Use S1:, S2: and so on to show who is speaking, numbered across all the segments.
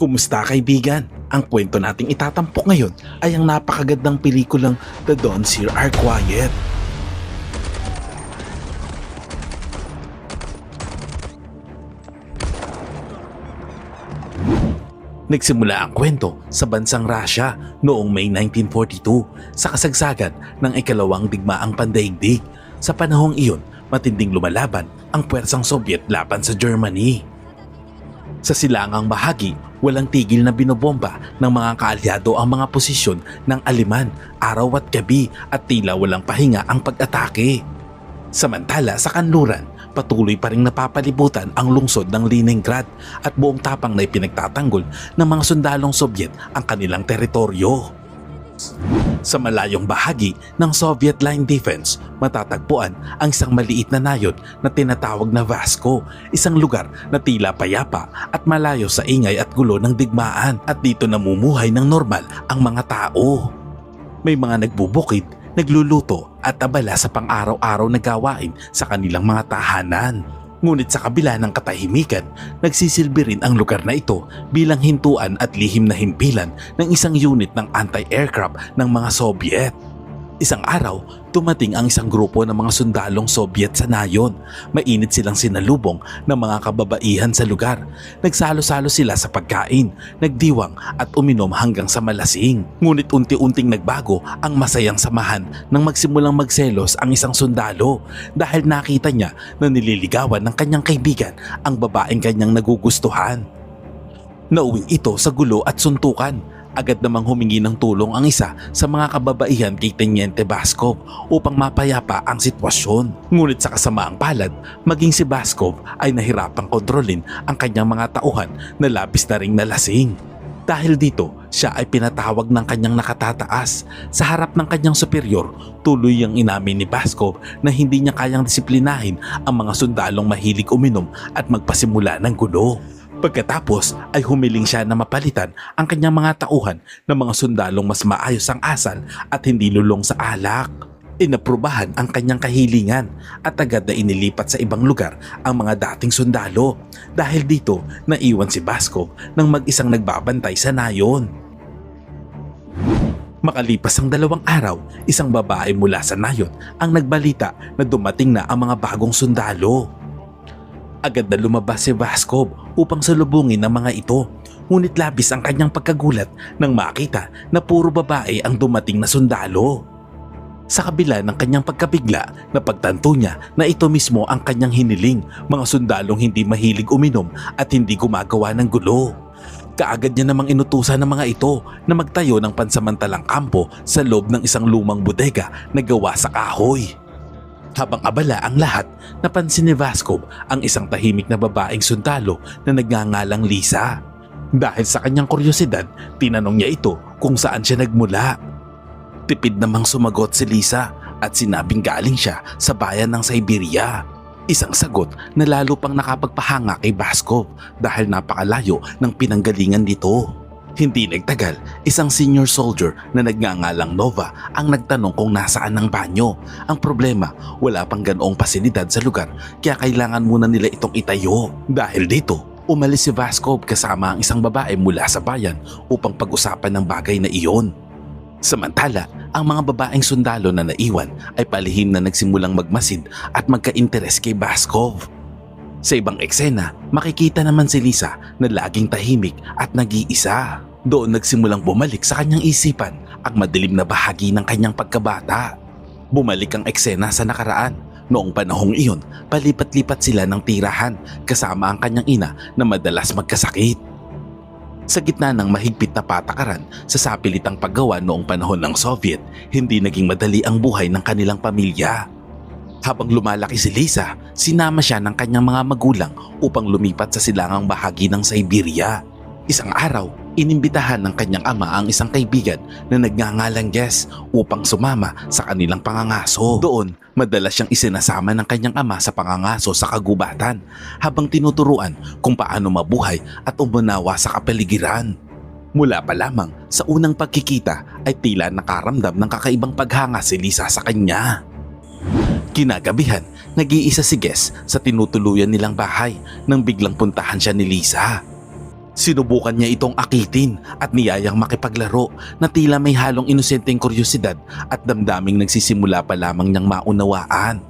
S1: Kumusta kaibigan? Ang kwento nating itatampok ngayon ay ang napakagandang pelikulang The Dawns Here Are Quiet. Nagsimula ang kwento sa bansang Russia noong May 1942 sa kasagsagan ng ikalawang digmaang pandaigdig. Sa panahong iyon, matinding lumalaban ang puwersang Soviet laban sa Germany. Sa silangang bahagi, walang tigil na binobomba ng mga kaalyado ang mga posisyon ng Aleman araw at gabi at tila walang pahinga ang pag-atake. Samantala sa kanluran, patuloy pa ring napapalibutan ang lungsod ng Leningrad at buong tapang na ipinagtatanggol ng mga sundalong Soviet ang kanilang teritoryo. Sa malayong bahagi ng Soviet Line Defense, matatagpuan ang isang maliit na nayon na tinatawag na Vasko, isang lugar na tila payapa at malayo sa ingay at gulo ng digmaan, at dito namumuhay ng normal ang mga tao. May mga nagbubukid, nagluluto at abala sa pang-araw-araw na gawain sa kanilang mga tahanan. Ngunit sa kabila ng katahimikan, nagsisilbi rin ang lugar na ito bilang hintuan at lihim na himpilan ng isang unit ng anti-aircraft ng mga Soviet. Isang araw, dumating ang isang grupo ng mga sundalong Soviet sa nayon. Mainit silang sinalubong ng mga kababaihan sa lugar. Nagsalo-salo sila sa pagkain, nagdiwang at uminom hanggang sa malasing. Ngunit unti-unting nagbago ang masayang samahan nang magsimulang magselos ang isang sundalo dahil nakita niya na nililigawan ng kanyang kaibigan ang babaeng kanyang nagugustuhan. Nauwi ito sa gulo at suntukan. Agad namang humingi ng tulong ang isa sa mga kababaihan kay Teniente Baskov upang mapayapa ang sitwasyon. Ngunit sa kasamaang palad, maging si Baskov ay nahirapang kontrolin ang kanyang mga tauhan na labis na ring nalasing. Dahil dito, siya ay pinatawag ng kanyang nakatataas. Sa harap ng kanyang superior, tuloy ang inamin ni Baskov na hindi niya kayang disiplinahin ang mga sundalong mahilig uminom at magpasimula ng gulo. Pagkatapos ay humiling siya na mapalitan ang kanyang mga tauhan ng mga sundalong mas maayos ang asal at hindi lulong sa alak. Inaprubahan ang kanyang kahilingan at agad na inilipat sa ibang lugar ang mga dating sundalo. Dahil dito, naiwan si Baskov ng mag-isang nagbabantay sa nayon. Makalipas ang 2 araw, isang babae mula sa nayon ang nagbalita na dumating na ang mga bagong sundalo. Agad na lumabas si Baskov upang salubungin ang mga ito. Ngunit labis ang kanyang pagkagulat nang makita na puro babae ang dumating na sundalo. Sa kabila ng kanyang pagkabigla, napagtanto niya na ito mismo ang kanyang hiniling, mga sundalong hindi mahilig uminom at hindi gumagawa ng gulo. Kaagad niya namang inutusan ng mga ito na magtayo ng pansamantalang kampo sa loob ng isang lumang bodega na gawa sa kahoy. Habang abala ang lahat, napansin ni Vaskov ang isang tahimik na babaeng sundalo na nagngangalang Lisa. Dahil sa kanyang kuryosidad, tinanong niya ito kung saan siya nagmula. Tipid namang sumagot si Lisa at sinabing galing siya sa bayan ng Siberia. Isang sagot na lalo pang nakapagpahanga kay Vaskov dahil napakalayo ng pinanggalingan nito. Hindi nagtagal, isang senior soldier na nagngangalang Nova ang nagtanong kung nasaan ang banyo. Ang problema, wala pang ganoong pasilidad sa lugar kaya kailangan muna nila itong itayo. Dahil dito, umalis si Vaskov kasama ang isang babae mula sa bayan upang pag-usapan ng bagay na iyon. Samantala, ang mga babaeng sundalo na naiwan ay palihim na nagsimulang magmasid at magka-interes kay Vaskov. Sa ibang eksena, makikita naman si Lisa na laging tahimik at nag-iisa. Doon nagsimulang bumalik sa kanyang isipan ang madilim na bahagi ng kanyang pagkabata. Bumalik ang eksena sa nakaraan. Noong panahong iyon, palipat-lipat sila ng tirahan kasama ang kanyang ina na madalas magkasakit. Sa gitna ng mahigpit na patakaran sa sapilitang paggawa noong panahon ng Soviet, hindi naging madali ang buhay ng kanilang pamilya. Habang lumalaki si Lisa, sinama siya ng kanyang mga magulang upang lumipat sa silangang bahagi ng Siberia. Isang araw, inimbitahan ng kanyang ama ang isang kaibigan na nagngangalang Jess upang sumama sa kanilang pangangaso. Doon, madalas siyang isinasama ng kanyang ama sa pangangaso sa kagubatan habang tinuturuan kung paano mabuhay at umunawa sa kapaligiran. Mula pa lamang sa unang pagkikita ay tila nakaramdam ng kakaibang paghanga si Lisa sa kanya. Kinagabihan, nag-iisa si Ges sa tinutuluyan nilang bahay nang biglang puntahan siya ni Lisa. Sinubukan niya itong akitin at niyayang makipaglaro na tila may halong inosenteng kuryosidad at damdaming nagsisimula pa lamang niyang maunawaan.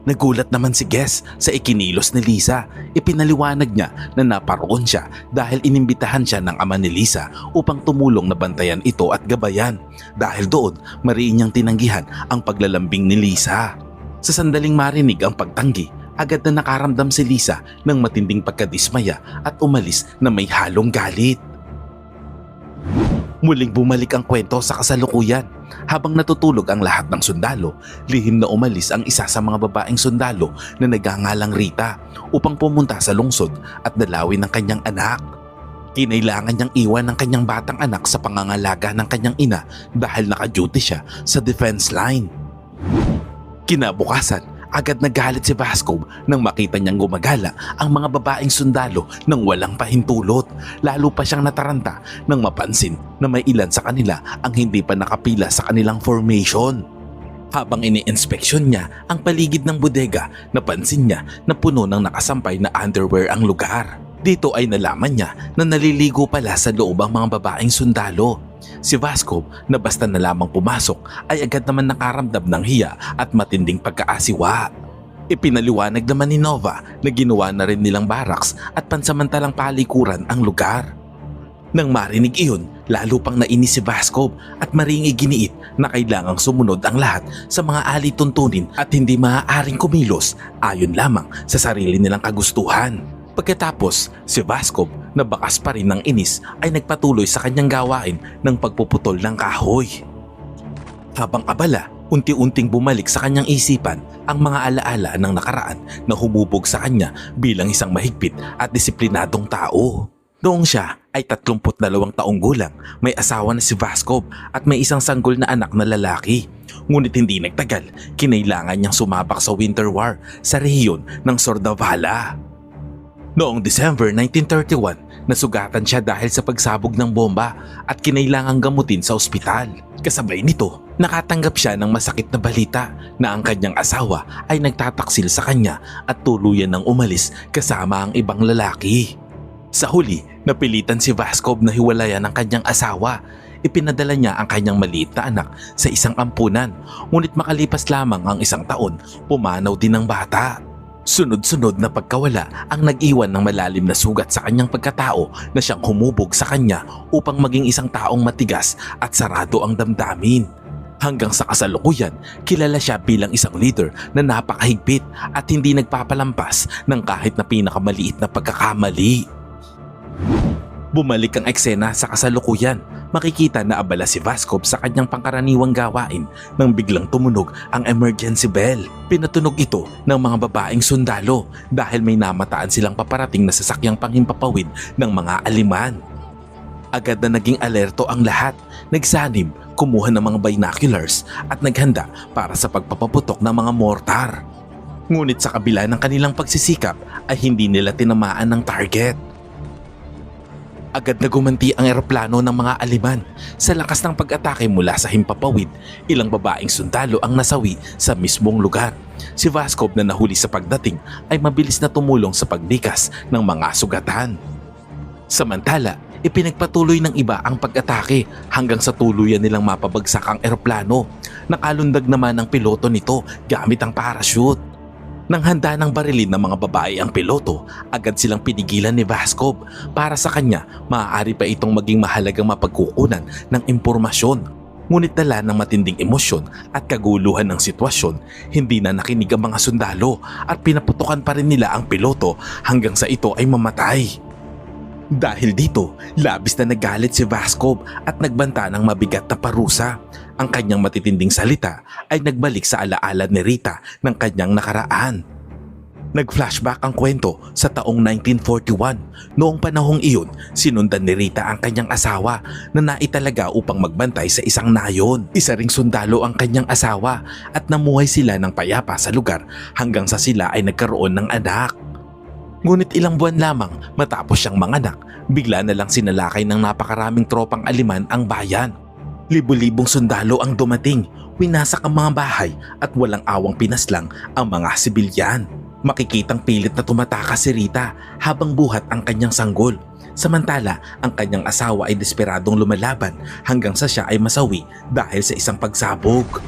S1: Nagulat naman si Ges sa ikinilos ni Lisa. Ipinaliwanag niya na naparoon siya dahil inimbitahan siya ng ama ni Lisa upang tumulong na bantayan ito at gabayan. Dahil doon, mariin niyang tinanggihan ang paglalambing ni Lisa. Sa sandaling marinig ang pagtanggi, agad na nakaramdam si Lisa ng matinding pagkadismaya at umalis na may halong galit. Muling bumalik ang kwento sa kasalukuyan. Habang natutulog ang lahat ng sundalo, lihim na umalis ang isa sa mga babaeng sundalo na nagngangalang Rita upang pumunta sa lungsod at dalawin ang kanyang anak. Kinailangan niyang iwan ang kanyang batang anak sa pangangalaga ng kanyang ina dahil naka-duty siya sa defense line. Kinabukasan, agad nagalit si Vasco nang makita niyang gumagala ang mga babaeng sundalo nang walang pahintulot. Lalo pa siyang nataranta nang mapansin na may ilan sa kanila ang hindi pa nakapila sa kanilang formation. Habang ini-inspeksyon niya ang paligid ng bodega, napansin niya na puno ng nakasampay na underwear ang lugar. Dito ay nalaman niya na naliligo pala sa loob ang mga babaeng sundalo. Si Vasco na basta na lamang pumasok ay agad naman nakaramdam ng hiya at matinding pagkaasiwa. Ipinaliwanag naman ni Nova na ginawa na rin nilang barracks at pansamantalang palikuran ang lugar. Nang marinig iyon, lalo pang nainis si Vasco at maringi giniit na kailangang sumunod ang lahat sa mga alituntunin at hindi maaaring kumilos ayon lamang sa sarili nilang kagustuhan. Pagkatapos, si Vasco na bakas pa rin ng inis ay nagpatuloy sa kanyang gawain ng pagpuputol ng kahoy. Habang abala, unti-unting bumalik sa kanyang isipan ang mga alaala ng nakaraan na humubog sa kanya bilang isang mahigpit at disiplinadong tao. Noong siya ay 32 taong gulang, may asawa na si Vasco at may isang sanggol na anak na lalaki. Ngunit hindi nagtagal, kinailangan niyang sumabak sa Winter War sa rehiyon ng Sordavala. Noong December 1931, nasugatan siya dahil sa pagsabog ng bomba at kinailangang gamutin sa ospital. Kasabay nito, nakatanggap siya ng masakit na balita na ang kanyang asawa ay nagtataksil sa kanya at tuluyan ng umalis kasama ang ibang lalaki. Sa huli, napilitan si Vasco na hiwalayan ang kanyang asawa. Ipinadala niya ang kanyang maliit na anak sa isang ampunan, ngunit makalipas lamang ang isang taon, pumanaw din ang bata. Sunod-sunod na pagkawala ang nag-iwan ng malalim na sugat sa kanyang pagkatao na siyang humubog sa kanya upang maging isang taong matigas at sarado ang damdamin. Hanggang sa kasalukuyan, kilala siya bilang isang leader na napakahigpit at hindi nagpapalampas ng kahit na pinakamaliit na pagkakamali. Bumalik ang eksena sa kasalukuyan. Makikita na abala si Vasco sa kanyang pangkaraniwang gawain nang biglang tumunog ang emergency bell. Pinatunog ito ng mga babaeng sundalo dahil may namataan silang paparating na sasakyang panghimpapawid ng mga Aleman. Agad na naging alerto ang lahat. Nagsanib, kumuha ng mga binoculars at naghanda para sa pagpapaputok ng mga mortar. Ngunit sa kabila ng kanilang pagsisikap ay hindi nila tinamaan ng target. Agad na gumanti ang eroplano ng mga Aleman. Sa lakas ng pag-atake mula sa himpapawid, ilang babaeng sundalo ang nasawi sa mismong lugar. Si Vasco na nahuli sa pagdating ay mabilis na tumulong sa paglikas ng mga sugatan. Samantala, ipinagpatuloy ng iba ang pag-atake hanggang sa tuluyan nilang mapabagsak ang eroplano. Nakalundag naman ang piloto nito gamit ang parachute. Nang handa ng barilin ng mga babae ang piloto, agad silang pinigilan ni Vasco. Para sa kanya, maaari pa itong maging mahalagang mapagkukunan ng impormasyon. Ngunit dala ng matinding emosyon at kaguluhan ng sitwasyon, hindi na nakinig ang mga sundalo at pinaputukan pa rin nila ang piloto hanggang sa ito ay mamatay. Dahil dito, labis na nagalit si Vasco at nagbanta ng mabigat na parusa. Ang kanyang matitinding salita ay nagbalik sa alaala ni Rita ng kanyang nakaraan. Nag-flashback ang kwento sa taong 1941. Noong panahong iyon, sinundan ni Rita ang kanyang asawa na naitalaga upang magbantay sa isang nayon. Isa ring sundalo ang kanyang asawa at namuhay sila ng payapa sa lugar hanggang sa sila ay nagkaroon ng anak. Ngunit ilang buwan lamang matapos siyang manganak, bigla na lang sinalakay ng napakaraming tropang Aleman ang bayan. Libo-libong sundalo ang dumating, winasak ang mga bahay at walang awang pinaslang ang mga sibilyan. Makikitang pilit na tumatakas si Rita habang buhat ang kanyang sanggol. Samantala, ang kanyang asawa ay desperadong lumalaban hanggang sa siya ay masawi dahil sa isang pagsabog.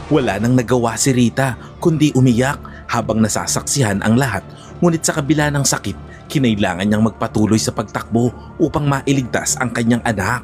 S1: Wala nang nagawa si Rita kundi umiyak habang nasasaksihan ang lahat, ngunit sa kabila ng sakit, kinailangan niyang magpatuloy sa pagtakbo upang mailigtas ang kanyang anak.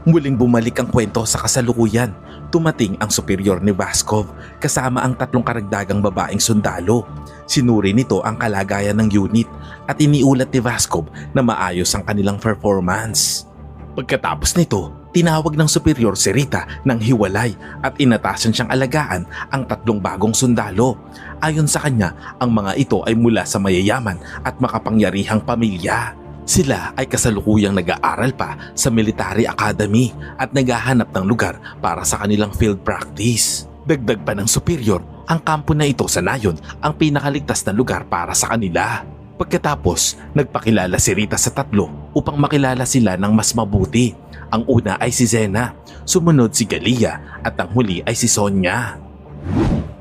S1: Muling bumalik ang kwento sa kasalukuyan. Tumating ang superior ni Vaskov kasama ang 3 karagdagang babaeng sundalo. Sinuri nito ang kalagayan ng unit at iniulat ni Vaskov na maayos ang kanilang performance. Pagkatapos nito, tinawag ng superior si Rita ng hiwalay at inatasan siyang alagaan ang 3 bagong sundalo. Ayon sa kanya, ang mga ito ay mula sa mayayaman at makapangyarihang pamilya. Sila ay kasalukuyang nag-aaral pa sa military academy at naghahanap ng lugar para sa kanilang field practice. Dagdag pa ng superior, ang kampo na ito sa nayon ang pinakaligtas na lugar para sa kanila. Pagkatapos, nagpakilala si Rita sa 3 upang makilala sila ng mas mabuti. Ang una ay si Zena, sumunod si Galia at ang huli ay si Sonia.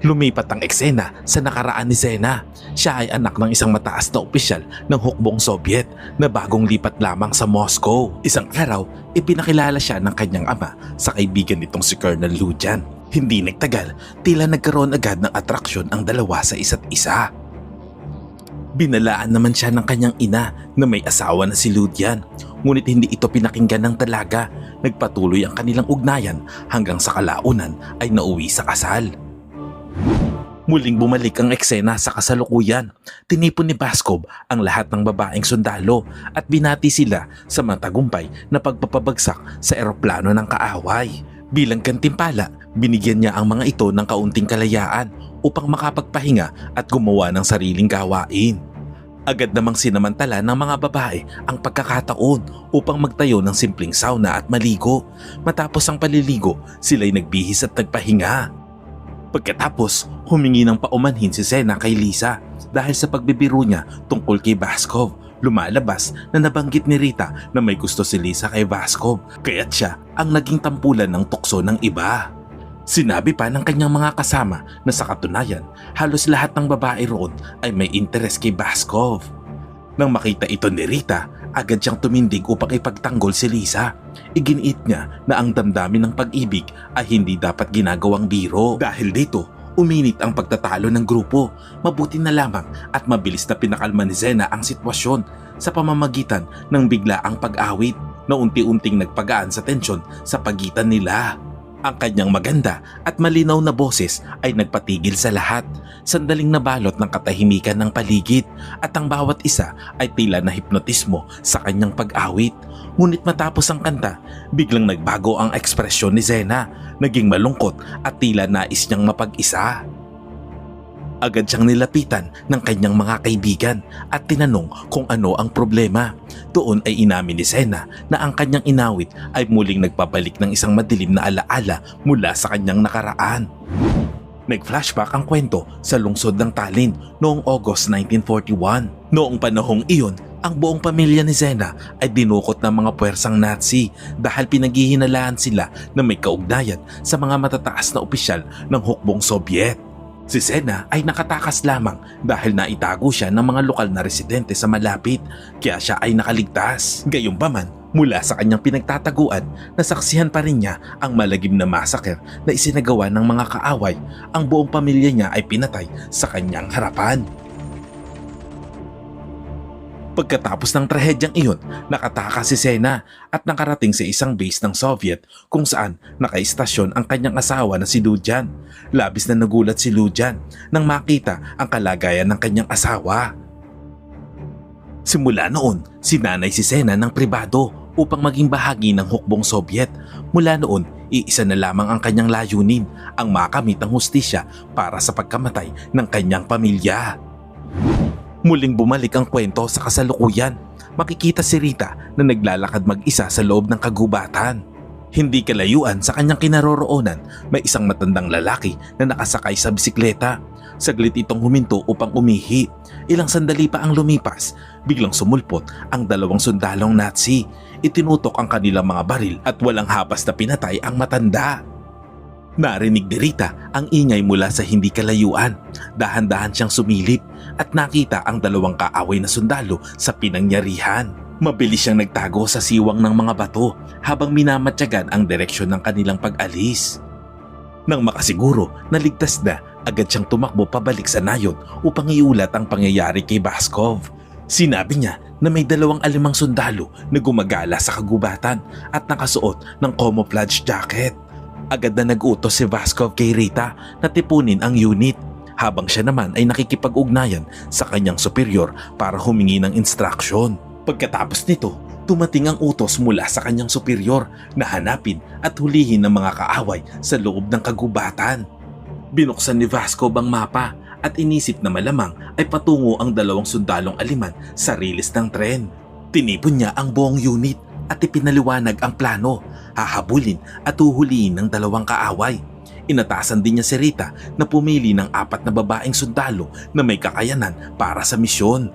S1: Lumipat ang eksena sa nakaraan ni Zena. Siya ay anak ng isang mataas na opisyal ng hukbong Soviet na bagong lipat lamang sa Moscow. Isang araw, ipinakilala siya ng kanyang ama sa kaibigan nitong si Colonel Lujan. Hindi nagtagal, tila nagkaroon agad ng atraksyon ang dalawa sa isa't isa. Binalaan naman siya ng kanyang ina na may asawa na si Lujan, ngunit hindi ito pinakinggan ng talaga. Nagpatuloy ang kanilang ugnayan hanggang sa kalaunan ay nauwi sa kasal. Muling bumalik ang eksena sa kasalukuyan. Tinipon ni Vaskov ang lahat ng babaeng sundalo at binati sila sa matagumpay na pagpapabagsak sa eroplano ng kaaway. Bilang gantimpala, binigyan niya ang mga ito ng kaunting kalayaan upang makapagpahinga at gumawa ng sariling gawain. Agad namang sinamantala ng mga babae ang pagkakataon upang magtayo ng simpleng sauna at maligo. Matapos ang paliligo, sila'y nagbihis at nagpahinga. Pagkatapos, humingi ng paumanhin si Zena kay Lisa dahil sa pagbibiro niya tungkol kay Vaskov. Lumalabas na nabanggit ni Rita na may gusto si Lisa kay Vaskov, kaya't siya ang naging tampulan ng tukso ng iba. Sinabi pa ng kanyang mga kasama na sa katunayan, halos lahat ng babae roon ay may interes kay Vaskov. Nang makita ito ni Rita, agad siyang tumindig upang ipagtanggol si Lisa. Iginiit niya na ang damdamin ng pag-ibig ay hindi dapat ginagawang biro. Dahil dito, uminit ang pagtatalo ng grupo. Mabuti na lamang at mabilis na pinakalma ni Zena ang sitwasyon sa pamamagitan ng biglaang pag-awit na unti-unting nagpagaan sa tensyon sa pagitan nila. Ang kanyang maganda at malinaw na boses ay nagpatigil sa lahat. Sandaling nabalot ng katahimikan ng paligid at ang bawat isa ay tila na hipnotismo sa kanyang pag-awit. Ngunit matapos ang kanta, biglang nagbago ang ekspresyon ni Zena. Naging malungkot at tila nais niyang mapag-isa. Agad siyang nilapitan ng kanyang mga kaibigan at tinanong kung ano ang problema. Doon ay inamin ni Zena na ang kanyang inawit ay muling nagpabalik ng isang madilim na alaala mula sa kanyang nakaraan. Nag-flashback ang kwento sa lungsod ng Tallinn noong August 1941. Noong panahong iyon, ang buong pamilya ni Zena ay dinukot ng mga puwersang Nazi dahil pinaghihinalaan sila na may kaugnayan sa mga matataas na opisyal ng hukbong Soviet. Si Zena ay nakatakas lamang dahil naitago siya ng mga lokal na residente sa malapit, kaya siya ay nakaligtas. Gayunpaman, mula sa kanyang pinagtataguan, nasaksihan pa rin niya ang malagim na massacre na isinagawa ng mga kaaway. Ang buong pamilya niya ay pinatay sa kanyang harapan. Pagkatapos ng trahedyang iyon, nakatakas si Zena at nakarating sa isang base ng Soviet kung saan nakaistasyon ang kanyang asawa na si Lujan. Labis na nagulat si Lujan nang makita ang kalagayan ng kanyang asawa. Simula noon, sinanay si Zena ng pribado upang maging bahagi ng hukbong Soviet. Mula noon, iisa na lamang ang kanyang layunin, ang makamit ang hustisya para sa pagkamatay ng kanyang pamilya. Muling bumalik ang kwento sa kasalukuyan. Makikita si Rita na naglalakad mag-isa sa loob ng kagubatan. Hindi kalayuan sa kanyang kinaroroonan, may isang matandang lalaki na nakasakay sa bisikleta. Saglit itong huminto upang umihi. Ilang sandali pa ang lumipas, biglang sumulpot ang 2 sundalong Nazi. itinutok ang kanilang mga baril at walang hapas na pinatay ang matanda. Narinig ni Rita ang ingay mula sa hindi kalayuan. Dahan-dahan siyang sumilip at nakita ang dalawang kaaway na sundalo sa pinangyarihan. Mabilis siyang nagtago sa siwang ng mga bato habang minamatyagan ang direksyon ng kanilang pag-alis. Nang makasiguro na ligtas na, agad siyang tumakbo pabalik sa nayon upang iulat ang pangyayari kay Vaskov. Sinabi niya na may dalawang alimang sundalo na gumagala sa kagubatan at nakasuot ng camouflage jacket. Agad na nag-utos si Vaskov kay Rita na tipunin ang unit habang siya naman ay nakikipag-ugnayan sa kanyang superior para humingi ng instruction. Pagkatapos nito, tumating ang utos mula sa kanyang superior na hanapin at hulihin ng mga kaaway sa loob ng kagubatan. Binuksan ni Vaskov ang mapa at inisip na malamang ay patungo ang dalawang sundalong aliman sa rilis ng tren. Tinipon niya ang buong unit at ipinaliwanag ang plano, hahabulin at uhulihin ng dalawang kaaway. Inatasan din niya si Rita na pumili ng 4 na babaeng sundalo na may kakayanan para sa misyon.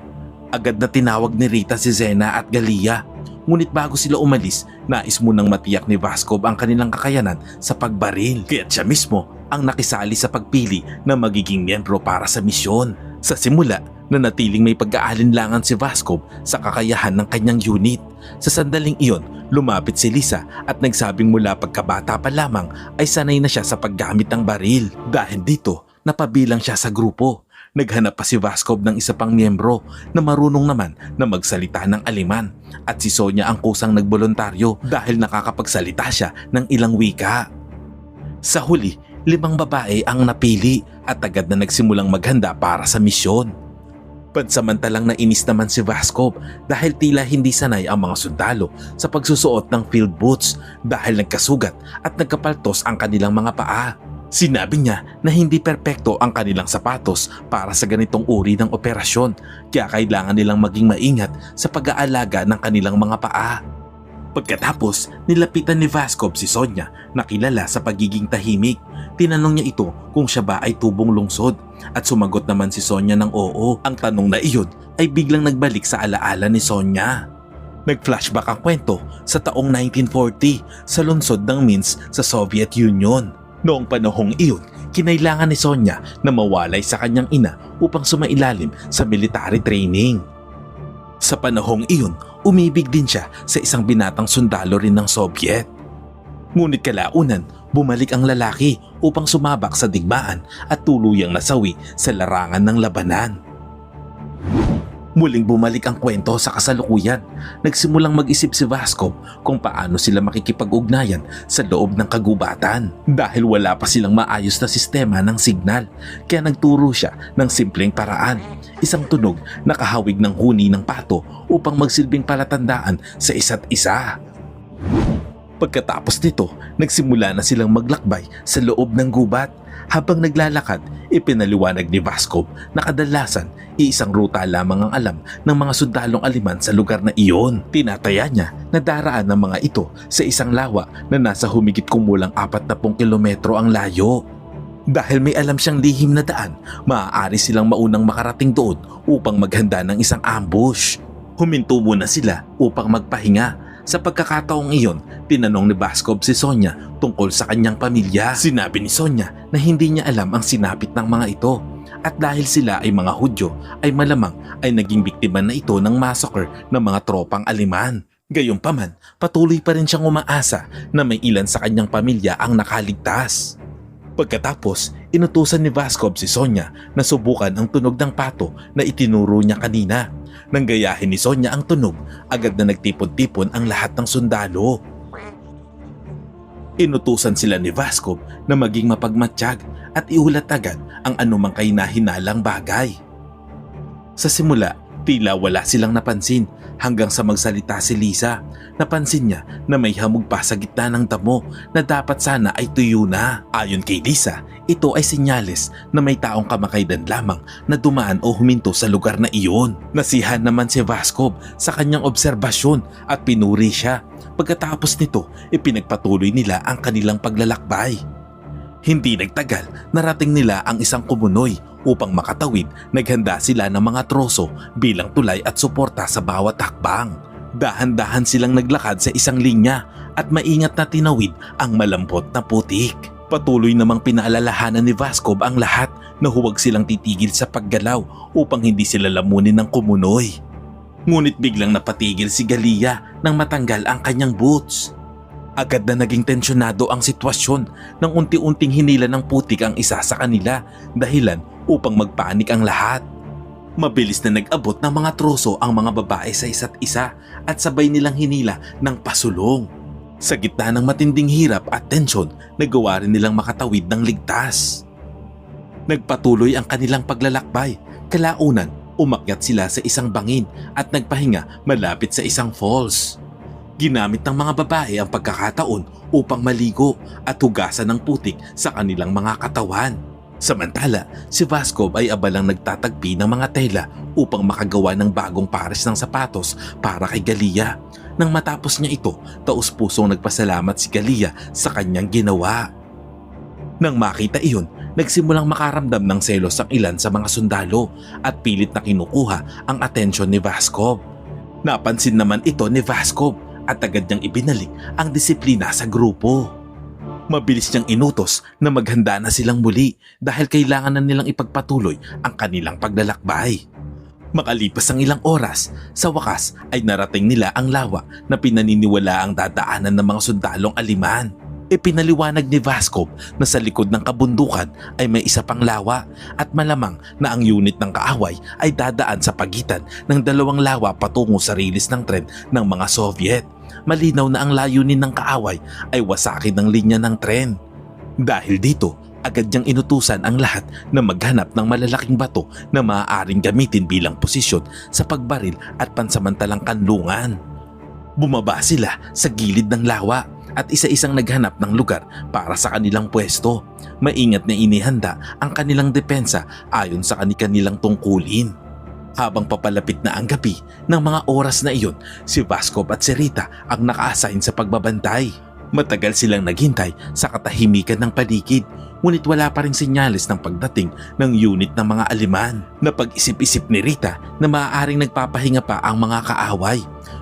S1: Agad na tinawag ni Rita si Zena at Galia. Ngunit bago sila umalis, nais munang matiyak ni Vaskov ang kanilang kakayanan sa pagbaril. Kaya siya mismo ang nakisali sa pagpili na magiging miyembro para sa misyon. Sa simula, nanatiling may pag-aalinlangan si Vaskov sa kakayahan ng kanyang unit. Sa sandaling iyon, lumapit si Lisa at nagsabing mula pagkabata pa lamang ay sanay na siya sa paggamit ng baril. Dahil dito, napabilang siya sa grupo. Naghanap pa si Vaskov ng isa pang miyembro na marunong naman na magsalita ng Aleman at si Sonia ang kusang nagboluntaryo dahil nakakapagsalita siya ng ilang wika. Sa huli, 5 babae ang napili at agad na nagsimulang maghanda para sa misyon. Pansamantalang nainis naman si Vaskov dahil tila hindi sanay ang mga sundalo sa pagsusuot ng field boots dahil nagkasugat at nagkapaltos ang kanilang mga paa. Sinabi niya na hindi perpekto ang kanilang sapatos para sa ganitong uri ng operasyon kaya kailangan nilang maging maingat sa pag-aalaga ng kanilang mga paa. Pagkatapos, nilapitan ni Vaskov si Sonia na kilala sa pagiging tahimik. Tinanong niya ito kung siya ba ay tubong lungsod at sumagot naman si Sonia ng oo. Ang tanong na iyon ay biglang nagbalik sa alaala ni Sonia. Nag-flashback ang kwento sa taong 1940 sa lungsod ng Minsk sa Soviet Union. Noong panahong iyon, kinailangan ni Sonia na mawalay sa kanyang ina upang sumailalim sa military training. Sa panahong iyon, umibig din siya sa isang binatang sundalo rin ng Soviet. Ngunit kalaunan, bumalik ang lalaki upang sumabak sa digmaan at tuluyang nasawi sa larangan ng labanan. Muling bumalik ang kwento sa kasalukuyan. Nagsimulang mag-isip si Vaskov kung paano sila makikipag-ugnayan sa loob ng kagubatan dahil wala pa silang maayos na sistema ng signal. Kaya nagturo siya ng simpleng paraan, isang tunog na kahawig ng huni ng pato upang magsilbing palatandaan sa isa't isa. Pagkatapos nito, nagsimula na silang maglakbay sa loob ng gubat. Habang naglalakad, ipinaliwanag ni Vaskov na kadalasan iisang ruta lamang ang alam ng mga sundalong Aleman sa lugar na iyon. Tinataya niya na daraan ng mga ito sa isang lawa na nasa humigit kumulang 40 kilometro ang layo. Dahil may alam siyang lihim na daan, maaari silang maunang makarating doon upang maghanda ng isang ambush. Huminto muna sila upang magpahinga. Sa pagkakataong iyon, tinanong ni Vaskov si Sonia tungkol sa kanyang pamilya. Sinabi ni Sonia na hindi niya alam ang sinapit ng mga ito at dahil sila ay mga Hudyo ay malamang ay naging biktima na ito ng massacre ng mga tropang Aleman. Gayunpaman, patuloy pa rin siyang umaasa na may ilan sa kanyang pamilya ang nakaligtas. Pagkatapos, inutusan ni Vaskov si Sonia na subukan ang tunog ng pato na itinuro niya kanina. Nang gayahin ni Sonia ang tunog, agad na nagtipon-tipon ang lahat ng sundalo. Inutusan sila ni Vaskov na maging mapagmatsyag at iulat agad ang anumang kahinahinalang bagay. Sa simula, tila wala silang napansin hanggang sa magsalita si Lisa. Napansin niya na may hamog pa sa gitna ng damo na dapat sana ay tuyo na. Ayon kay Lisa, ito ay senyales na may taong kamakailan lamang na dumaan o huminto sa lugar na iyon. Nasihan naman si Vaskov sa kanyang obserbasyon at pinuri siya. Pagkatapos nito, ipinagpatuloy nila ang kanilang paglalakbay. Hindi nagtagal, narating nila ang isang kumunoy. Upang makatawid, naghanda sila ng mga troso bilang tulay at suporta sa bawat hakbang. Dahan-dahan silang naglakad sa isang linya at maingat na tinawid ang malambot na putik. Patuloy namang pinaalalahanan ni Vascob ang lahat na huwag silang titigil sa paggalaw upang hindi sila lamunin ng kumunoy. Ngunit biglang napatigil si Galia nang matanggal ang kanyang boots. Agad na naging tensyonado ang sitwasyon nang unti-unting hinila ng putik ang isa sa kanila dahilan upang magpanik ang lahat. Mabilis na nag-abot ng mga troso ang mga babae sa isa't isa at sabay nilang hinila ng pasulong. Sa gitna ng matinding hirap at tensyon, nagawa rin nilang makatawid ng ligtas. Nagpatuloy ang kanilang paglalakbay. Kalaunan, umakyat sila sa isang bangin at nagpahinga malapit sa isang falls. Ginamit ng mga babae ang pagkakataon upang maligo at hugasan ng putik sa kanilang mga katawan. Samantala, si Vascob ay abalang nagtatagpi ng mga tela upang makagawa ng bagong pares ng sapatos para kay Galia. Nang matapos niya ito, taus-pusong nagpasalamat si Galia sa kanyang ginawa. Nang makita iyon, nagsimulang makaramdam ng selos ang ilan sa mga sundalo at pilit na kinukuha ang atensyon ni Vascob. Napansin naman ito ni Vascob at agad niyang ibinalik ang disiplina sa grupo. Mabilis niyang inutos na maghanda na silang muli dahil kailangan na nilang ipagpatuloy ang kanilang paglalakbay. Makalipas ang ilang oras, sa wakas ay narating nila ang lawa na pinaniniwala ang dadaanan ng mga sundalong Aleman. Ipinaliwanag ni Vascob na sa likod ng kabundukan ay may isa pang lawa at malamang na ang unit ng kaaway ay dadaan sa pagitan ng dalawang lawa patungo sa rilis ng tren ng mga Soviet. Malinaw na ang layunin ng kaaway ay wasakin ng linya ng tren. Dahil dito, agad niyang inutusan ang lahat na maghanap ng malalaking bato na maaaring gamitin bilang posisyon sa pagbaril at pansamantalang kanlungan. Bumaba sila sa gilid ng lawa at isa-isang naghanap ng lugar para sa kanilang pwesto. Maingat na inihanda ang kanilang depensa ayon sa kanilang tungkulin. Habang papalapit na ang gabi, ng mga oras na iyon, si Vascob at si Rita ang naka-assign sa pagbabantay. Matagal silang naghintay sa katahimikan ng paligid, ngunit wala pa ring senyales ng pagdating ng unit ng mga Aleman. Napag-isip-isip ni Rita na maaaring nagpapahinga pa ang mga kaaway.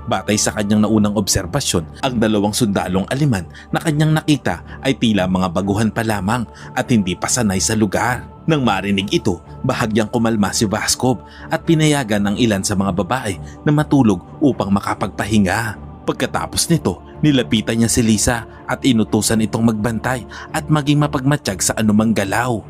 S1: Batay sa kanyang naunang obserbasyon, ang dalawang sundalong Aleman na kanyang nakita ay tila mga baguhan pa lamang at hindi pa sanay sa lugar. Nang marinig ito, bahagyang kumalma si Vascob at pinayagan ng ilan sa mga babae na matulog upang makapagpahinga. Pagkatapos nito, nilapitan niya si Lisa at inutusan itong magbantay at maging mapagmatsyag sa anumang galaw.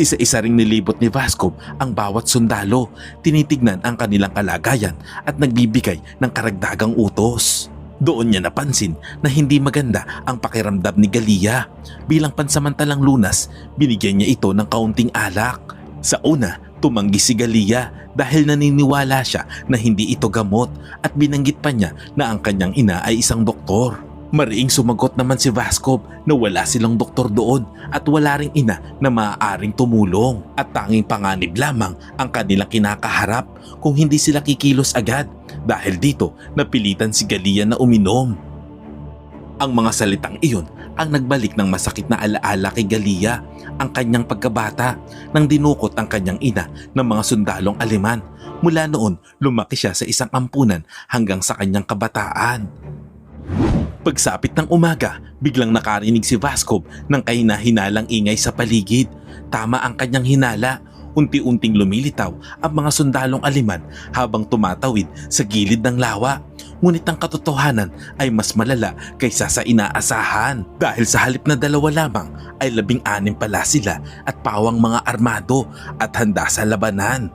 S1: Isa-isa ring nilibot ni Vascob ang bawat sundalo, tinitignan ang kanilang kalagayan at nagbibigay ng karagdagang utos. Doon niya napansin na hindi maganda ang pakiramdam ni Galia. Bilang pansamantalang lunas, binigyan niya ito ng kaunting alak. Sa una, tumanggi si Galia dahil naniniwala siya na hindi ito gamot at binanggit pa niya na ang kanyang ina ay isang doktor. Mariing sumagot naman si Vascob na wala silang doktor doon at wala ring ina na maaaring tumulong at tanging panganib lamang ang kanilang kinakaharap kung hindi sila kikilos agad. Dahil dito, napilitan si Galia na uminom. Ang mga salitang iyon ang nagbalik ng masakit na alaala kay Galia, ang kanyang pagkabata nang dinukot ang kanyang ina ng mga sundalong Aleman. Mula noon, lumaki siya sa isang ampunan hanggang sa kanyang kabataan. Pagsapit ng umaga, biglang nakarinig si Vascob ng kahina-hinalang ingay sa paligid. Tama ang kanyang hinala. Unti-unting lumilitaw ang mga sundalong Aleman habang tumatawid sa gilid ng lawa. Ngunit ang katotohanan ay mas malala kaysa sa inaasahan. Dahil sa halip na 2 lamang ay 16 pala sila at pawang mga armado at handa sa labanan.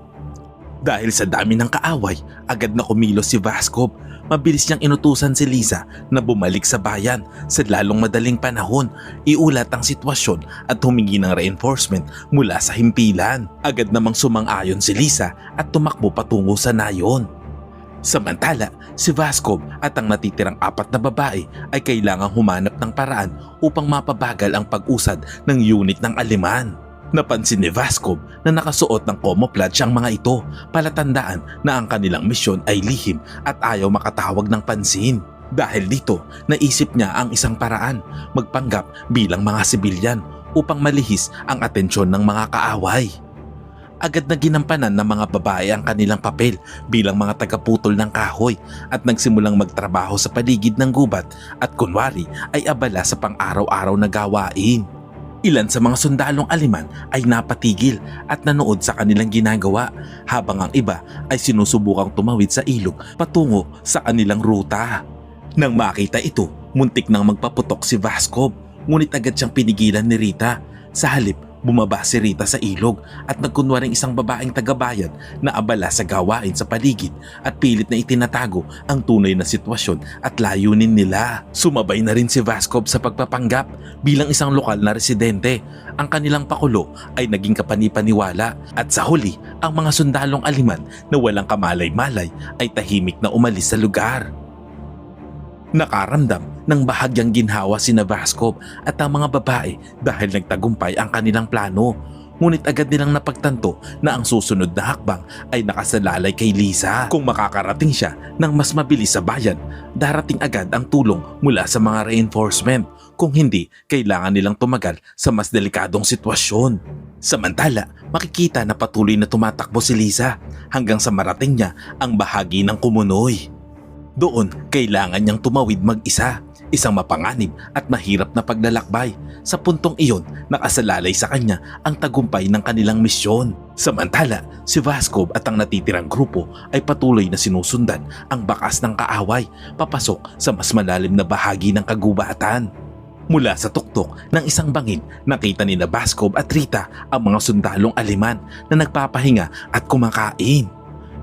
S1: Dahil sa dami ng kaaway, agad na kumilos si Vascob. Mabilis niyang inutusan si Lisa na bumalik sa bayan sa lalong madaling panahon, iulat ang sitwasyon at humingi ng reinforcement mula sa himpilan. Agad namang sumang-ayon si Lisa at tumakbo patungo sa nayon. Samantala, si Vascob at ang natitirang 4 na babae ay kailangang humanap ng paraan upang mapabagal ang pag-usad ng unit ng Aleman. Napansin ni Vascob na nakasuot ng camouflage ang mga ito, palatandaan na ang kanilang misyon ay lihim at ayaw makatawag ng pansin. Dahil dito, naisip niya ang isang paraan, magpanggap bilang mga sibilyan upang malihis ang atensyon ng mga kaaway. agad na ginampanan ng mga babae ang kanilang papel bilang mga tagaputol ng kahoy at nagsimulang magtrabaho sa paligid ng gubat at kunwari ay abala sa pang-araw-araw na gawain. Ilan sa mga sundalong Aleman ay napatigil at nanood sa kanilang ginagawa habang ang iba ay sinusubukang tumawid sa ilog patungo sa kanilang ruta. Nang makita ito, muntik nang magpaputok si Vaskov, ngunit agad siyang pinigilan ni Rita. Sa halip, bumaba si Rita sa ilog at nagkunwaring isang babaeng tagabayan na abala sa gawain sa paligid at pilit na itinatago ang tunay na sitwasyon at layunin nila. Sumabay na rin si Vaskov sa pagpapanggap bilang isang lokal na residente. Ang kanilang pakulo ay naging kapanipaniwala at sa huli, ang mga sundalong Aleman na walang kamalay-malay ay tahimik na umalis sa lugar. Nakaramdam ng bahagyang ginhawa sina Vaskov at ang mga babae dahil nagtagumpay ang kanilang plano. Ngunit agad nilang napagtanto na ang susunod na hakbang ay nakasalalay kay Lisa. Kung makakarating siya ng mas mabilis sa bayan, darating agad ang tulong mula sa mga reinforcement. Kung hindi, kailangan nilang tumagal sa mas delikadong sitwasyon. Samantala, makikita na patuloy na tumatakbo si Lisa hanggang sa marating niya ang bahagi ng Kumunoy. Doon, kailangan niyang tumawid mag-isa, isang mapanganib at mahirap na paglalakbay. Sa puntong iyon, nakasalalay sa kanya ang tagumpay ng kanilang misyon. Samantala, si Vaskov at ang natitirang grupo ay patuloy na sinusundan ang bakas ng kaaway papasok sa mas malalim na bahagi ng kagubatan. Mula sa tuktok ng isang bangin, nakita ni Vaskov at Rita ang mga sundalong Aleman na nagpapahinga at kumakain.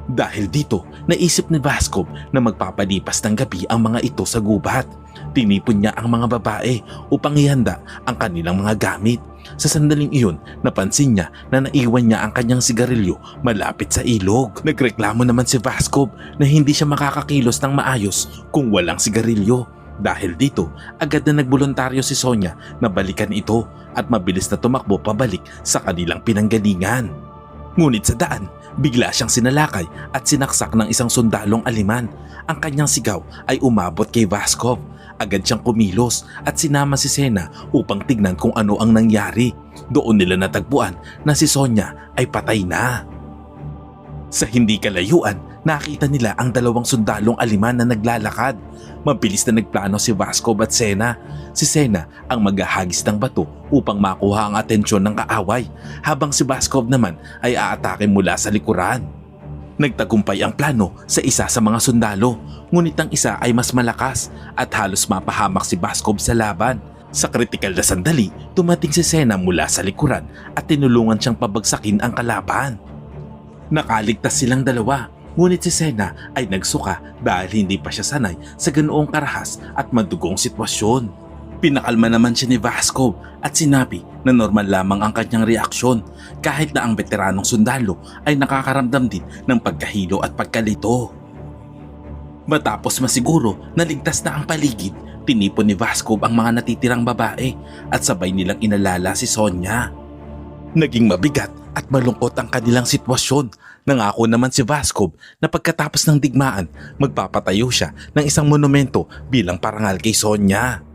S1: Dahil dito, naisip ni Vaskov na magpapalipas ng gabi ang mga ito sa gubat. Tinipon niya ang mga babae upang ihanda ang kanilang mga gamit. Sa sandaling iyon, napansin niya na naiwan niya ang kanyang sigarilyo malapit sa ilog. Nagreklamo naman si Vaskov na hindi siya makakakilos ng maayos kung walang sigarilyo. Dahil dito, agad na nagboluntaryo si Sonya na balikan ito at mabilis na tumakbo pabalik sa kanilang pinanggalingan. Ngunit sa daan, bigla siyang sinalakay at sinaksak ng isang sundalong Aleman. Ang kanyang sigaw ay umabot kay Vaskov. Agad siyang kumilos at sinama si Sena upang tignan kung ano ang nangyari. Doon nila natagpuan na si Sonya ay patay na. Sa hindi kalayuan, nakita nila ang dalawang sundalong Aleman na naglalakad. Mabilis na nagplano si Vaskov at Sena. Si Sena ang maghahagis ng bato upang makuha ang atensyon ng kaaway, habang si Vaskov naman ay aatake mula sa likuran. Nagtagumpay ang plano sa isa sa mga sundalo, ngunit ang isa ay mas malakas at halos mapahamak si Vaskov sa laban. Sa kritikal na sandali, tumating si Sena mula sa likuran at tinulungan siyang pabagsakin ang kalaban. Nakaligtas silang dalawa, ngunit si Sena ay nagsuka dahil hindi pa siya sanay sa ganoong karahas at madugong sitwasyon. Pinakalma naman siya ni Vaskov at sinabi na normal lamang ang kanyang reaksyon kahit na ang veteranong sundalo ay nakakaramdam din ng pagkahilo at pagkalito. Matapos masiguro na ligtas na ang paligid, tinipon ni Vaskov ang mga natitirang babae at sabay nilang inalala si Sonya. Naging mabigat at malungkot ang kanilang sitwasyon. Nangako naman si Vaskov na pagkatapos ng digmaan, magpapatayo siya ng isang monumento bilang parangal kay Sonya.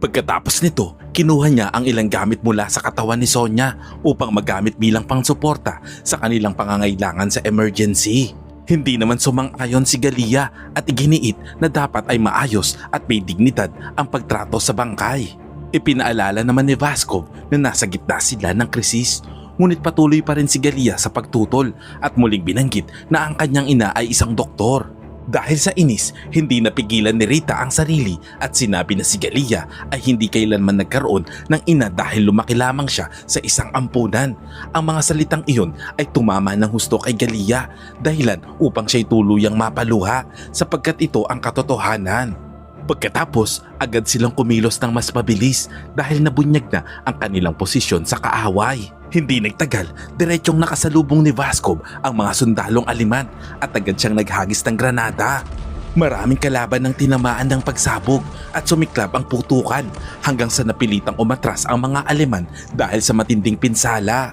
S1: Pagkatapos nito, kinuha niya ang ilang gamit mula sa katawan ni Sonya upang magamit bilang pangsuporta sa kanilang pangangailangan sa emergency. Hindi naman sumang-ayon si Galia at iginiit na dapat ay maayos at may dignidad ang pagtrato sa bangkay. Ipinaalala naman ni Vaskov na nasa gitna sila ng krisis, ngunit patuloy pa rin si Galia sa pagtutol at muling binanggit na ang kanyang ina ay isang doktor. Dahil sa inis, hindi napigilan ni Rita ang sarili at sinabi na si Galia ay hindi kailanman nagkaroon ng ina dahil lumaki lamang siya sa isang ampunan. Ang mga salitang iyon ay tumama ng husto kay Galia, dahilan upang siya'y tuluyang mapaluha sapagkat ito ang katotohanan. Pagkatapos, agad silang kumilos ng mas mabilis dahil nabunyag na ang kanilang posisyon sa kaaway. Hindi nagtagal, diretsyong nakasalubong ni Vaskov ang mga sundalong Aleman at agad siyang naghagis ng granada. Maraming kalaban ang tinamaan ng pagsabog at sumiklab ang putukan hanggang sa napilitang umatras ang mga Aleman dahil sa matinding pinsala.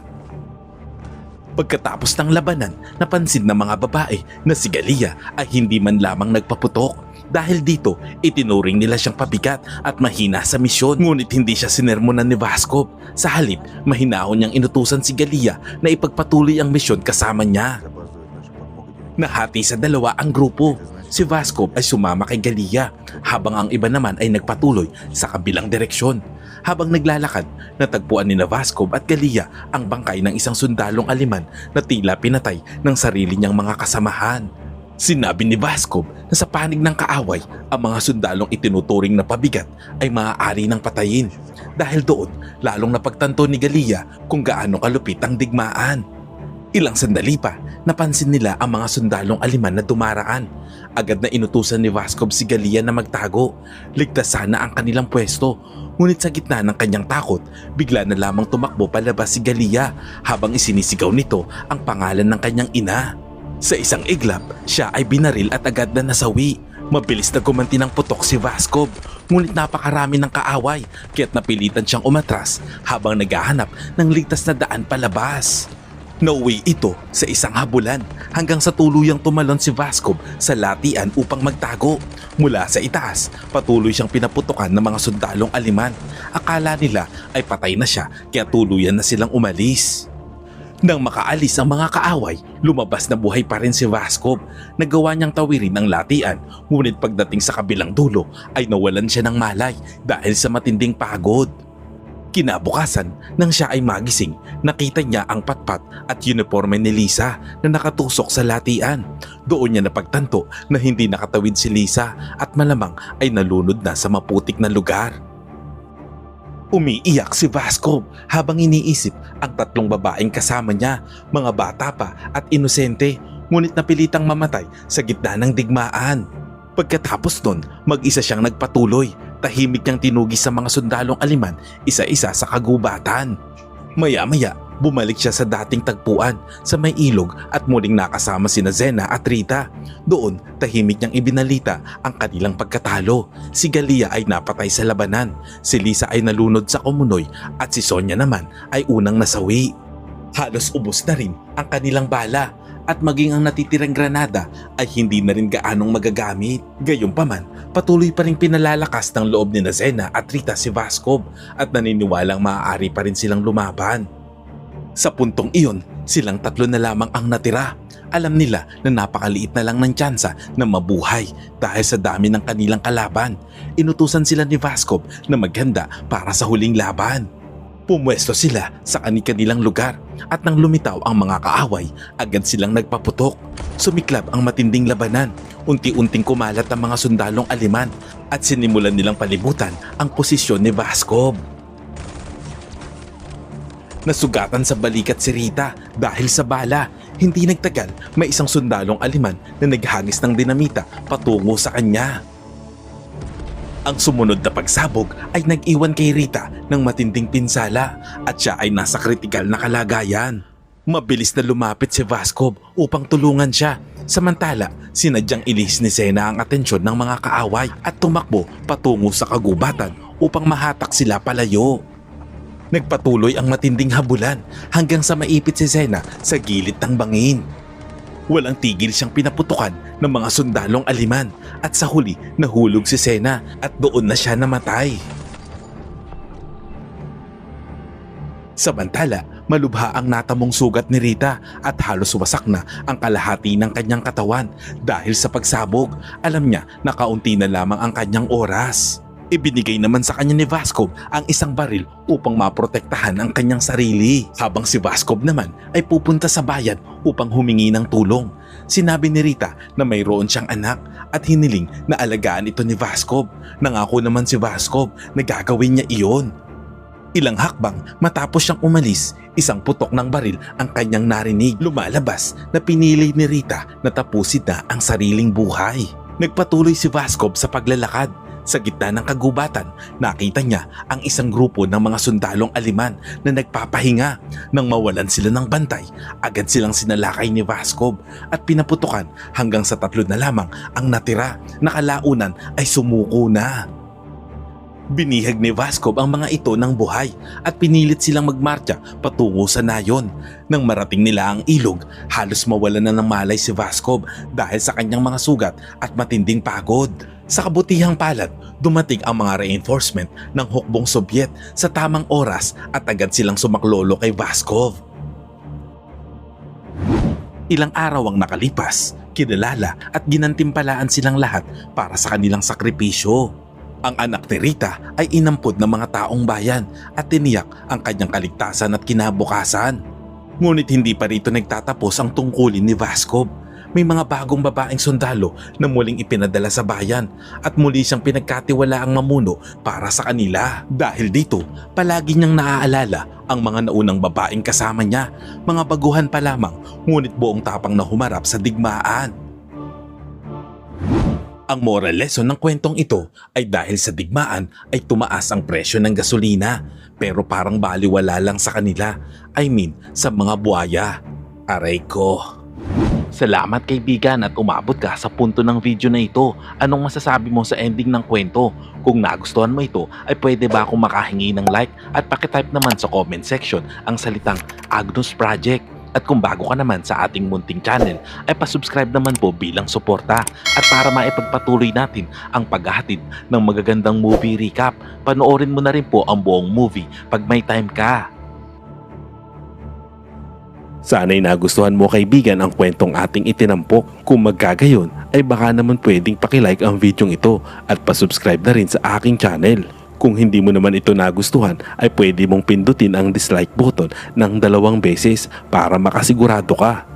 S1: Pagkatapos ng labanan, napansin ng mga babae na si Galia ay hindi man lamang nagpaputok, Dahil dito, itinuring nila siyang pabigat at mahina sa misyon. Ngunit hindi siya sinermonan ni Vaskov. Sa halip, mahinahon niyang inutusan si Galia na ipagpatuloy ang misyon kasama niya. Nahati sa dalawa ang grupo. Si Vaskov ay sumama kay Galia habang ang iba naman ay nagpatuloy sa kabilang direksyon. Habang naglalakad, natagpuan ni Vaskov at Galia ang bangkay ng isang sundalong Aleman na tila pinatay ng sarili niyang mga kasamahan. Sinabi ni Vaskov na sa panig ng kaaway, ang mga sundalong itinuturing na pabigat ay maaari ng patayin. Dahil doon, lalong napagtanto ni Galia kung gaano kalupit ang digmaan. Ilang sandali pa, napansin nila ang mga sundalong Aleman na dumaraan. Agad na inutusan ni Vaskov si Galia na magtago. Ligtas sana ang kanilang pwesto. Ngunit sa gitna ng kanyang takot, bigla na lamang tumakbo palabas si Galia habang isinisigaw nito ang pangalan ng kanyang ina. Sa isang iglap, siya ay binaril at agad na nasawi. Mabilis na gumanti ng putok si Vaskov, ngunit napakarami ng kaaway kaya't napilitan siyang umatras habang naghahanap ng ligtas na daan palabas. Nauwi ito sa isang habulan hanggang sa tuluyang tumalon si Vaskov sa latian upang magtago. Mula sa itaas, patuloy siyang pinaputukan ng mga sundalong Aleman. Akala nila ay patay na siya kaya tuluyan na silang umalis. Nang makaalis ang mga kaaway, lumabas na buhay pa rin si Vaskov. Nagawa niyang tawirin ang latian, ngunit pagdating sa kabilang dulo ay nawalan siya ng malay dahil sa matinding pagod. Kinabukasan, nang siya ay magising, nakita niya ang patpat at uniforme ni Lisa na nakatusok sa latian. Doon niya napagtanto na hindi nakatawid si Lisa at malamang ay nalunod na sa maputik na lugar. Umiiyak si Vaskov habang iniisip ang tatlong babaeng kasama niya, mga bata pa at inosente, ngunit napilitang mamatay sa gitna ng digmaan. Pagkatapos nun, mag-isa siyang nagpatuloy, tahimik niyang tinugis sa mga sundalong Aleman isa-isa sa kagubatan. Maya-maya, bumalik siya sa dating tagpuan sa may ilog at muling nakasama sina Zena at Rita. Doon, tahimik niyang ibinalita ang kanilang pagkatalo. Si Galia ay napatay sa labanan, si Lisa ay nalunod sa Komunoy at si Sonia naman ay unang nasawi. Halos ubos na rin ang kanilang bala at maging ang natitirang granada ay hindi na rin gaanong magagamit. Gayunpaman, patuloy pa rin pinalalakas ng loob ni Zena at Rita si Vaskov at naniniwalang maaari pa rin silang lumaban. Sa puntong iyon, silang tatlo na lamang ang natira. Alam nila na napakaliit na lang ng tsansa na mabuhay dahil sa dami ng kanilang kalaban. Inutusan sila ni Vaskov na maghanda para sa huling laban. Pumwesto sila sa kani-kanilang lugar at nang lumitaw ang mga kaaway, agad silang nagpaputok. Sumiklab ang matinding labanan. Unti-unting kumalat ang mga sundalong Aleman at sinimulan nilang palibutan ang posisyon ni Vaskov. Nasugatan sa balikat si Rita dahil sa bala. Hindi nagtagal, may isang sundalong Aleman na naghagis ng dinamita patungo sa kanya. Ang sumunod na pagsabog ay nag-iwan kay Rita ng matinding pinsala at siya ay nasa kritikal na kalagayan. Mabilis na lumapit si Vaskov upang tulungan siya. Samantala, sinadyang ilihis ni Zena ang atensyon ng mga kaaway at tumakbo patungo sa kagubatan upang mahatak sila palayo. Nagpatuloy ang matinding habulan hanggang sa maipit si Zena sa gilid ng bangin. Walang tigil siyang pinaputukan ng mga sundalong Aleman at sa huli nahulog si Zena at doon na siya namatay. Samantala, malubha ang natamong sugat ni Rita at halos wasak na ang kalahati ng kanyang katawan dahil sa pagsabog. Alam niya na kaunti na lamang ang kanyang oras. Ibinigay naman sa kanya ni Vaskov ang isang baril upang maprotektahan ang kanyang sarili. Habang si Vaskov naman ay pupunta sa bayan upang humingi ng tulong. Sinabi ni Rita na mayroon siyang anak at hiniling na alagaan ito ni Vaskov. Nangako naman si Vaskov na gagawin niya iyon. Ilang hakbang matapos siyang umalis, isang putok ng baril ang kanyang narinig. Lumalabas na pinili ni Rita na tapusin na ang sariling buhay. Nagpatuloy si Vaskov sa paglalakad. Sa gitna ng kagubatan, nakita niya ang isang grupo ng mga sundalong Aleman na nagpapahinga. Nang mawalan sila ng bantay, agad silang sinalakay ni Vaskov at pinaputukan hanggang sa 3 na lamang ang natira na kalaunan ay sumuko na. Binihag ni Vaskov ang mga ito ng buhay at pinilit silang magmarcha patungo sa nayon. Nang marating nila ang ilog, halos mawalan na ng malay si Vaskov dahil sa kanyang mga sugat at matinding pagod. Sa kabutihang palad, dumating ang mga reinforcement ng hukbong Sobyet sa tamang oras at agad silang sumaklolo kay Vaskov. Ilang araw ang nakalipas, kinilala at ginantimpalaan silang lahat para sa kanilang sakripisyo. Ang anak ni Rita ay inampod ng mga taong bayan at tiniyak ang kanyang kaligtasan at kinabukasan. Ngunit hindi pa rito nagtatapos ang tungkulin ni Vaskov. May mga bagong babaeng sundalo na muling ipinadala sa bayan at muli siyang pinagkatiwalaang mamuno para sa kanila. Dahil dito, palagi niyang naaalala ang mga naunang babaeng kasama niya, mga baguhan pa lamang ngunit buong tapang na humarap sa digmaan. Ang moral lesson ng kwentong ito ay dahil sa digmaan ay tumaas ang presyo ng gasolina pero parang baliwala lang sa kanila, I mean sa mga buhaya. Aray ko. Salamat kaibigan at umabot ka sa punto ng video na ito. Anong masasabi mo sa ending ng kwento? Kung nagustuhan mo ito ay pwede ba akong makahingi ng like at pakitype naman sa comment section ang salitang Agnus Project. At kung bago ka naman sa ating munting channel ay pasubscribe naman po bilang suporta at para maipagpatuloy natin ang paghahatid ng magagandang movie recap. Panoorin mo na rin po ang buong movie pag may time ka. Sana'y nagustuhan mo kaibigan ang kwentong ating itinampok. Kung magkagayon ay baka naman pwedeng pakilike ang videong ito at pasubscribe na rin sa aking channel. Kung hindi mo naman ito nagustuhan ay pwede mong pindutin ang dislike button ng 2 beses para makasigurado ka.